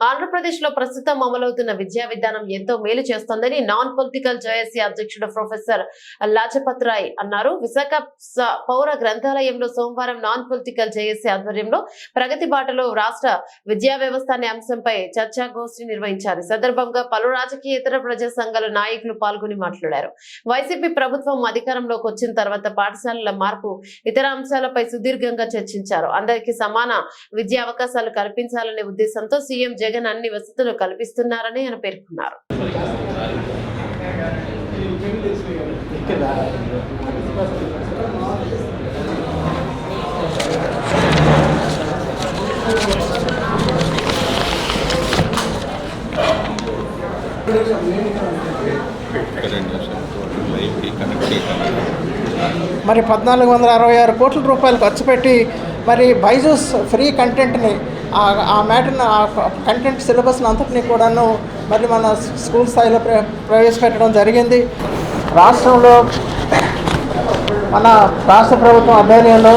ఆంధ్రప్రదేశ్లో ప్రస్తుతం అమలవుతున్న విద్యా విధానం ఎంతో మేలు చేస్తోందని నాన్ పొలిటికల్ జేఏసీ అధ్యక్షుడు ప్రొఫెసర్ లాజపత్ రాయ్ అన్నారు. విశాఖ పౌర గ్రంథాలయంలో సోమవారం నాన్ పొలిటికల్ జేఏసీ ఆధ్వర్యంలో ప్రగతి బాటలో రాష్ట్ర విద్యా వ్యవస్థ అనే అంశంపై చర్చాగోష్ఠి నిర్వహించారు. ఈ సందర్భంగా పలు రాజకీయేతర ప్రజా సంఘాల నాయకులు పాల్గొని మాట్లాడారు. వైసీపీ ప్రభుత్వం అధికారంలోకి వచ్చిన తర్వాత పాఠశాలల మార్పు ఇతర అంశాలపై సుదీర్ఘంగా చర్చించారు. అందరికీ సమాన విద్యా అవకాశాలు కల్పించాలనే ఉద్దేశంతో సీఎం జగన్ అన్ని వసతులు కల్పిస్తున్నారని ఆయన పేర్కొన్నారు. మరి 1466 కోట్ల రూపాయలు ఖర్చు పెట్టి మరి బైజూస్ ఫ్రీ కంటెంట్ని ఆ మ్యాటర్ని ఆ కంటెంట్ సిలబస్ని అంతటినీ కూడాను మరి మన స్కూల్ స్థాయిలో ప్రవేశపెట్టడం జరిగింది. రాష్ట్రంలో మన రాష్ట్ర ప్రభుత్వం ఆధ్వర్యంలో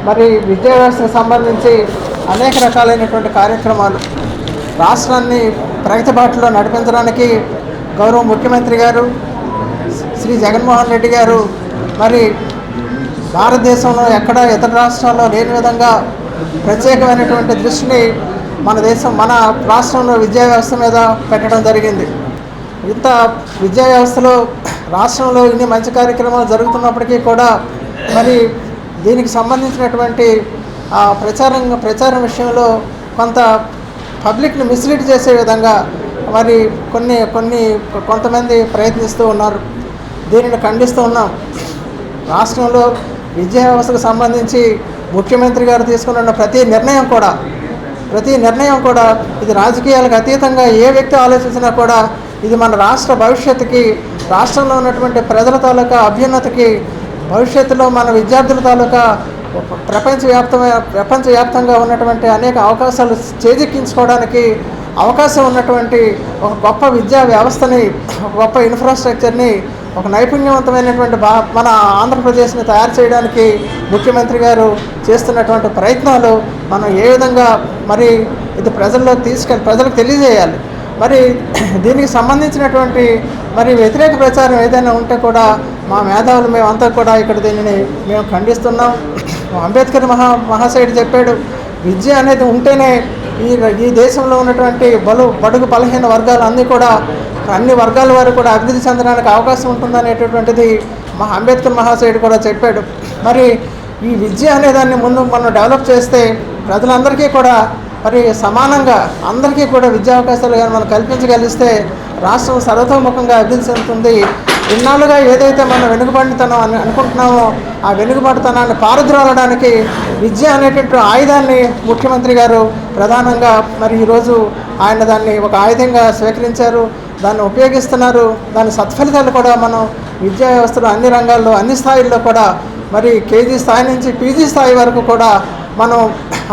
మరి విద్యా వ్యవస్థకు సంబంధించి అనేక రకాలైనటువంటి కార్యక్రమాలు రాష్ట్రాన్ని ప్రగతి బాటలో నడిపించడానికి గౌరవ ముఖ్యమంత్రి గారు శ్రీ జగన్మోహన్ రెడ్డి గారు మరి భారతదేశంలో ఎక్కడ ఇతర రాష్ట్రాల్లో లేని విధంగా ప్రత్యేకమైనటువంటి దృష్టిని మన రాష్ట్రంలో విద్యా వ్యవస్థ మీద పెట్టడం జరిగింది. ఇంత విద్యా వ్యవస్థలో రాష్ట్రంలో ఇన్ని మంచి కార్యక్రమాలు జరుగుతున్నప్పటికీ కూడా మరి దీనికి సంబంధించినటువంటి ప్రచారం విషయంలో కొంత పబ్లిక్ని మిస్లీడ్ చేసే విధంగా మరి కొంతమంది ప్రయత్నిస్తూ ఉన్నారు. దీనిని ఖండిస్తూ ఉన్నాం. రాష్ట్రంలో విద్యా వ్యవస్థకు సంబంధించి ముఖ్యమంత్రి గారు తీసుకున్న ప్రతి నిర్ణయం కూడా ఇది రాజకీయాలకు అతీతంగా ఏ వ్యక్తి ఆలోచించినా కూడా ఇది మన రాష్ట్ర భవిష్యత్తుకి, రాష్ట్రంలో ఉన్నటువంటి ప్రజల తాలూకా అభ్యున్నతికి, భవిష్యత్తులో మన విద్యార్థుల తాలూకా ప్రపంచవ్యాప్తంగా ఉన్నటువంటి అనేక అవకాశాలు చేజిక్కించుకోవడానికి అవకాశం ఉన్నటువంటి ఒక గొప్ప విద్యా వ్యవస్థని, ఒక గొప్ప ఇన్ఫ్రాస్ట్రక్చర్ని, ఒక నైపుణ్యవంతమైనటువంటి మన ఆంధ్రప్రదేశ్ని తయారు చేయడానికి ముఖ్యమంత్రి గారు చేస్తున్నటువంటి ప్రయత్నాలు మనం ఏ విధంగా మరి ఇది ప్రజలకు తెలియజేయాలి. మరి దీనికి సంబంధించినటువంటి మరి వ్యతిరేక ప్రచారం ఏదైనా ఉంటే కూడా మా మేధావులు మేమంతా కూడా ఇక్కడ దీనిని మేము ఖండిస్తున్నాం. అంబేద్కర్ మహాశయుడు చెప్పాడు, విద్య అనేది ఉంటేనే ఈ దేశంలో ఉన్నటువంటి బడుగు బలహీన వర్గాలు అన్ని వర్గాల వారు కూడా అభివృద్ధి చెందడానికి అవకాశం ఉంటుందనేటటువంటిది అంబేద్కర్ మహాశయుడు కూడా చెప్పాడు. మరి ఈ విద్య అనేదాన్ని ముందు మనం డెవలప్ చేస్తే ప్రజలందరికీ కూడా మరి సమానంగా అందరికీ కూడా విద్యా అవకాశాలు కానీ మనం కల్పించగలిగిస్తే రాష్ట్రం సర్వతోముఖంగా అభివృద్ధి చెందుతుంది. ఇన్నాళ్ళుగా ఏదైతే మనం వెనుకబడితనం అని అనుకుంటున్నామో ఆ వెనుకబడితనాన్ని పారద్రోలడానికి విద్య అనేటువంటి ఆయుధాన్ని ముఖ్యమంత్రి గారు ప్రధానంగా మరి ఈరోజు ఆయన దాన్ని ఒక ఆయుధంగా స్వీకరించారు, దాన్ని ఉపయోగిస్తున్నారు. దాని సత్ఫలితాలు కూడా మనం విద్యా వ్యవస్థలో అన్ని రంగాల్లో అన్ని స్థాయిల్లో కూడా మరి కేజీ స్థాయి నుంచి పీజీ స్థాయి వరకు కూడా మనం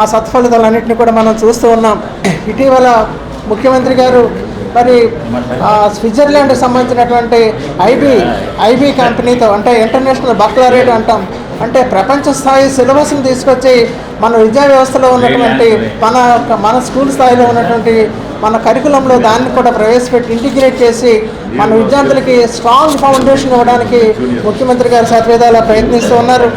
ఆ సత్ఫలితాలన్నింటినీ కూడా మనం చూస్తూ ఉన్నాం. ఇటీవల ముఖ్యమంత్రి గారు మరి స్విట్జర్లాండ్కి సంబంధించినటువంటి ఐబీ కంపెనీతో, అంటే ఇంటర్నేషనల్ బక్లరేట్ అంటాం, అంటే ప్రపంచ స్థాయి సిలబస్ని తీసుకొచ్చి మన విద్యా వ్యవస్థలో ఉన్నటువంటి మన స్కూల్ స్థాయిలో ఉన్నటువంటి మన కరికులంలో దాన్ని కూడా ప్రవేశపెట్టి ఇంటిగ్రేట్ చేసి మన విద్యార్థులకి స్ట్రాంగ్ ఫౌండేషన్ ఇవ్వడానికి ముఖ్యమంత్రి గారు సర్వేదాలా ప్రయత్నిస్తూ ఉన్నారు.